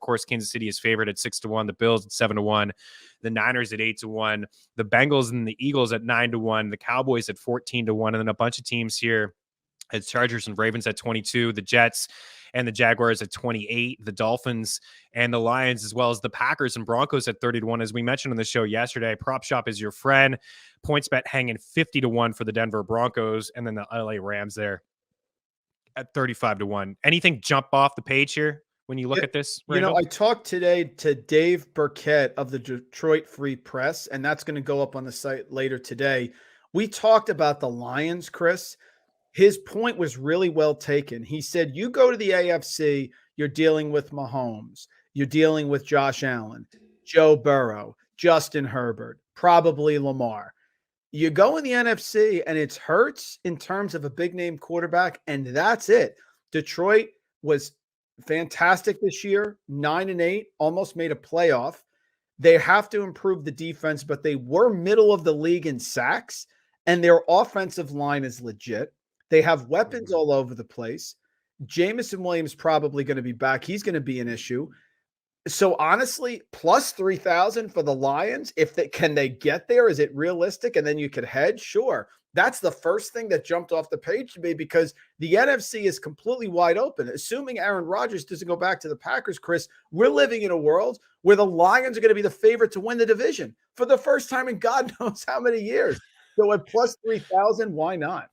course, Kansas City is favored at 6-1. The Bills at 7-1. The Niners at 8-1. The Bengals and the Eagles at 9-1. The Cowboys at 14-1. And then a bunch of teams here. It's Chargers and Ravens at 22, the Jets and the Jaguars at 28, the Dolphins and the Lions, as well as the Packers and Broncos at 30-1. As we mentioned on the show yesterday, Prop Shop is your friend. PointsBet hanging 50-1 for the Denver Broncos, and then the LA Rams there at 35-1. Anything jump off the page here when you look at this, Randle? I talked today to Dave Burkett of the Detroit Free Press, and that's going to go up on the site later today. We talked about the Lions, Chris. His point was really well taken. He said, you go to the AFC, you're dealing with Mahomes, you're dealing with Josh Allen, Joe Burrow, Justin Herbert, probably Lamar. You go in the NFC and it's Hurts in terms of a big name quarterback, and that's it. Detroit was fantastic this year, 9-8, almost made a playoff. They have to improve the defense, but they were middle of the league in sacks, and their offensive line is legit. They have weapons all over the place. Jameson Williams probably going to be back. He's going to be an issue. So honestly, plus 3,000 for the Lions. Can they get there? Is it realistic? And then you could hedge. Sure. That's the first thing that jumped off the page to me, because the NFC is completely wide open. Assuming Aaron Rodgers doesn't go back to the Packers, Chris, we're living in a world where the Lions are going to be the favorite to win the division for the first time in God knows how many years. So at plus 3,000, why not?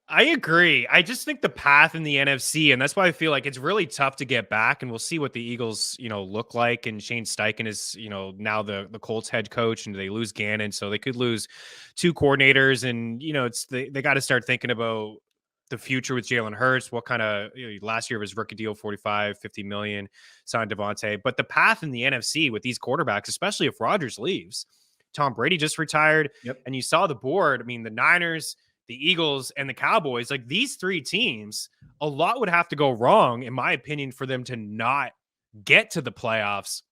I agree. I just think the path in the NFC, and that's why I feel like it's really tough to get back. And we'll see what the Eagles, look like. And Shane Steichen is, now the Colts head coach, and they lose Gannon, so they could lose two coordinators. And they got to start thinking about the future with Jalen Hurts. What kind of last year was rookie deal, 45, 50 million, signed Devontae. But the path in the NFC with these quarterbacks, especially if Rodgers leaves, Tom Brady just retired, and you saw the board. I mean, the Niners, the Eagles, and the Cowboys, like these three teams, a lot would have to go wrong, in my opinion, for them to not get to the playoffs.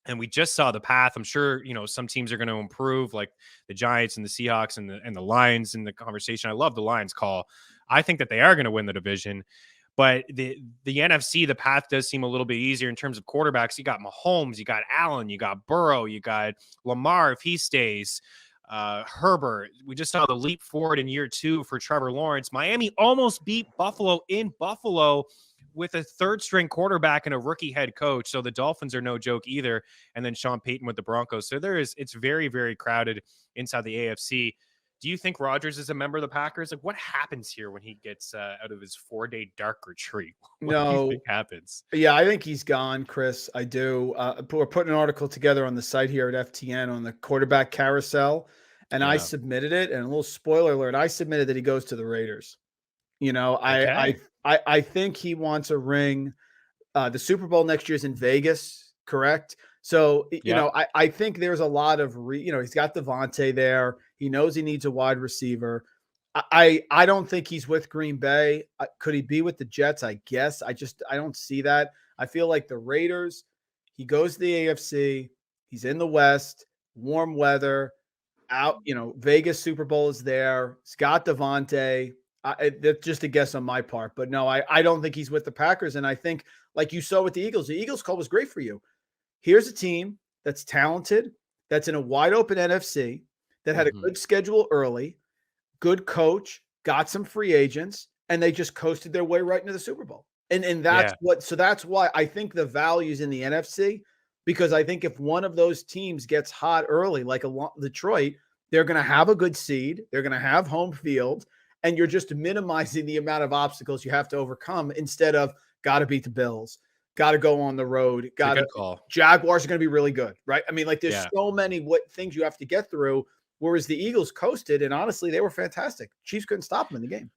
And we just saw the path. I'm sure, some teams are going to improve, like the Giants and the Seahawks and the Lions in the conversation. I love the Lions call. I think that they are going to win the division. But the NFC, the path does seem a little bit easier in terms of quarterbacks. You got Mahomes, you got Allen, you got Burrow, you got Lamar if he stays. Herbert. We just saw the leap forward in year 2 for Trevor Lawrence. Miami almost beat Buffalo in Buffalo with a third string quarterback and a rookie head coach. So the Dolphins are no joke either. And then Sean Payton with the Broncos. So it's very, very crowded inside the AFC. Do you think Rodgers is a member of the Packers? Like, what happens here when he gets out of his 4-day dark retreat? What do you think happens? Yeah, I think he's gone, Chris. I do. We're putting an article together on the site here at FTN on the quarterback carousel, and I submitted it. And a little spoiler alert: I submitted that he goes to the Raiders. I think he wants a ring. The Super Bowl next year is in Vegas, correct? So, I think there's a lot of, he's got Devontae there. He knows he needs a wide receiver. I don't think he's with Green Bay. Could he be with the Jets? I guess. I don't see that. I feel like the Raiders, he goes to the AFC. He's in the West, warm weather, out, Vegas Super Bowl is there. He's got Devontae. That's just a guess on my part. But no, I don't think he's with the Packers. And I think, like you saw with the Eagles call was great for you. Here's a team that's talented, that's in a wide open NFC, that had a good schedule early, good coach, got some free agents, and they just coasted their way right into the Super Bowl. And that's that's why I think the value's in the NFC, because I think if one of those teams gets hot early, like Detroit, they're going to have a good seed, they're going to have home field, and you're just minimizing the amount of obstacles you have to overcome instead of got to beat the Bills. Got to go on the road. Jaguars are going to be really good, right? I mean, like there's so many things you have to get through, whereas the Eagles coasted, and honestly, they were fantastic. Chiefs couldn't stop them in the game.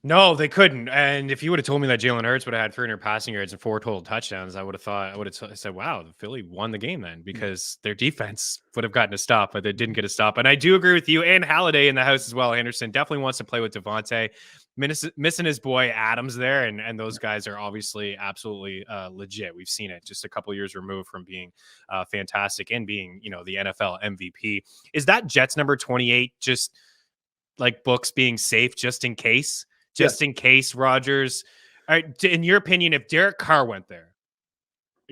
No, they couldn't. And if you would have told me that Jalen Hurts would have had 300 passing yards and 4 total touchdowns, I would have said, wow, the Philly won the game then, because their defense would have gotten a stop, but they didn't get a stop. And I do agree with you, and Halliday in the house as well. Anderson definitely wants to play with Devontae. Missing his boy Adams there, and those guys are obviously absolutely legit. We've seen it, just a couple years removed from being fantastic and being the NFL MVP. Is that Jets number 28 just like books being safe just in case? In case Rodgers, in your opinion, if Derek Carr went there,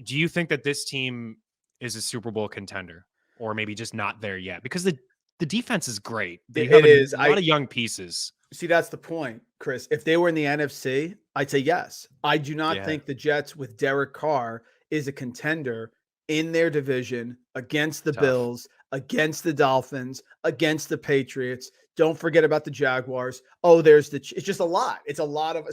do you think that this team is a Super Bowl contender, or maybe just not there yet? Because the defense is great. They have a lot of young pieces. See, that's the point, Chris. If they were in the NFC, I'd say yes. I do not think the Jets with Derek Carr is a contender in their division against the Bills, against the Dolphins, against the Patriots. Don't forget about the Jaguars. Oh, it's just a lot. It's a lot of,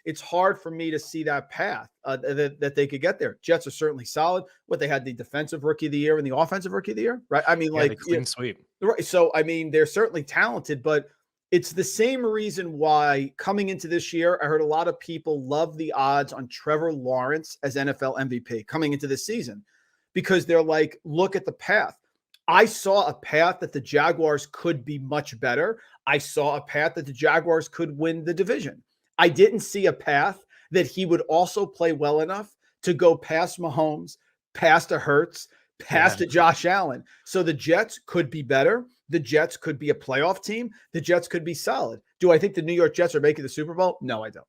it's hard for me to see that path that they could get there. Jets are certainly solid. They had the defensive rookie of the year and the offensive rookie of the year, right? I mean, like clean sweep. Right. So, I mean, they're certainly talented, but it's the same reason why coming into this year, I heard a lot of people love the odds on Trevor Lawrence as NFL MVP coming into this season, because they're like, look at the path. I saw a path that the Jaguars could be much better. I saw a path that the Jaguars could win the division. I didn't see a path that he would also play well enough to go past Mahomes, past a Hurts, past a Josh Allen. So the Jets could be better. The Jets could be a playoff team. The Jets could be solid. Do I think the New York Jets are making the Super Bowl? No, I don't.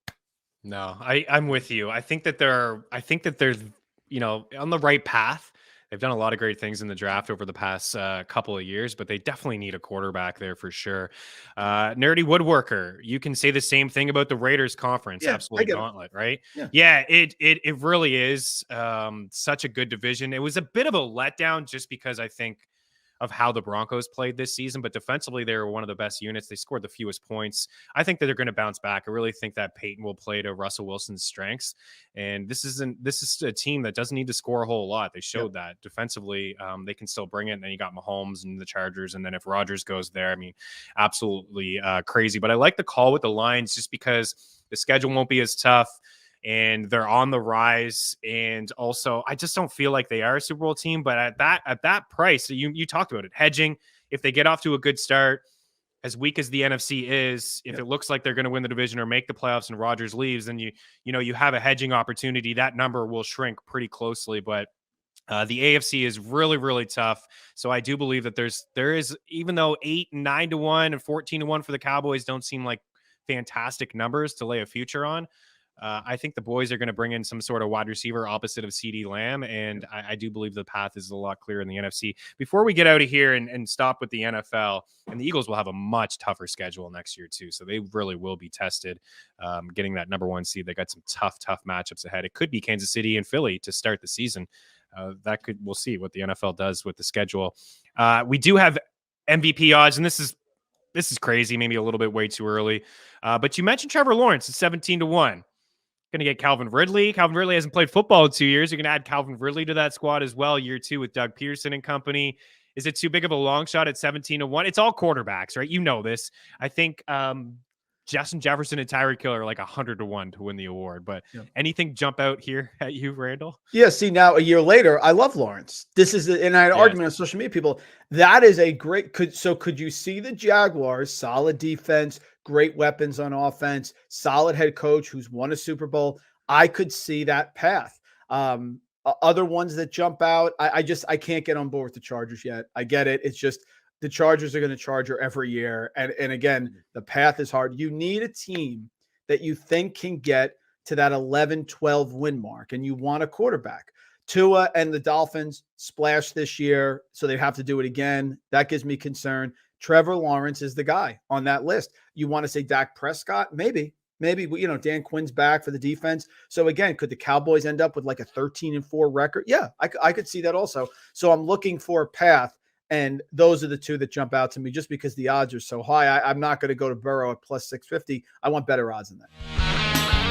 No, I'm with you. I think that they're on the right path. They've done a lot of great things in the draft over the past couple of years, but they definitely need a quarterback there for sure. Nerdy Woodworker, you can say the same thing about the Raiders conference. Absolutely gauntlet, right? Yeah, it really is such a good division. It was a bit of a letdown just because I think of how the Broncos played this season, but defensively, they were one of the best units. They scored the fewest points. I think that they're going to bounce back. I really think that Peyton will play to Russell Wilson's strengths. And this is a team that doesn't need to score a whole lot. They showed that defensively, they can still bring it. And then you got Mahomes and the Chargers. And then if Rodgers goes there, I mean, absolutely crazy. But I like the call with the Lions just because the schedule won't be as tough. And they're on the rise. And also, I just don't feel like they are a Super Bowl team. But at that price, you talked about it, hedging, if they get off to a good start, as weak as the NFC is, if it looks like they're going to win the division or make the playoffs and Rodgers leaves, then you have a hedging opportunity. That number will shrink pretty closely. But the AFC is really, really tough. So I do believe that there is, even though 8 and 9-1 and 14-1 for the Cowboys don't seem like fantastic numbers to lay a future on. I think the boys are going to bring in some sort of wide receiver opposite of CeeDee Lamb, and I do believe the path is a lot clearer in the NFC. Before we get out of here and stop with the NFL, and the Eagles will have a much tougher schedule next year too, so they really will be tested getting that number 1 seed. They got some tough matchups ahead. It could be Kansas City and Philly to start the season. We'll see what the NFL does with the schedule. We do have MVP odds, and this is crazy, maybe a little bit way too early. But you mentioned Trevor Lawrence at 17-1. Going to get Calvin Ridley. Calvin Ridley hasn't played football in 2 years. You're going to add Calvin Ridley to that squad as well, year 2 with Doug Peterson and company. Is it too big of a long shot at 17-1? It's all quarterbacks, right? You know this. I think Justin Jefferson and Tyreek Hill are like 100-1 to win the award. But anything jump out here at you, Randall? Yeah, see, now a year later, I love Lawrence. And I had an argument on social media, people. That is a great, could you see the Jaguars, solid defense, great weapons on offense, solid head coach who's won a Super Bowl? I could see that path. Other ones that jump out, I can't get on board with the Chargers yet. I get it. It's just the Chargers are going to charge her every year. And again, the path is hard. You need a team that you think can get to that 11-12 win mark, and you want a quarterback. Tua and the Dolphins splashed this year, so they have to do it again. That gives me concern. Trevor Lawrence is the guy on that list. You want to say Dak Prescott? Maybe, Dan Quinn's back for the defense. So again, could the Cowboys end up with like a 13-4 record? Yeah, I could see that also. So I'm looking for a path, and those are the two that jump out to me just because the odds are so high. I'm not going to go to Burrow at plus 650. I want better odds than that.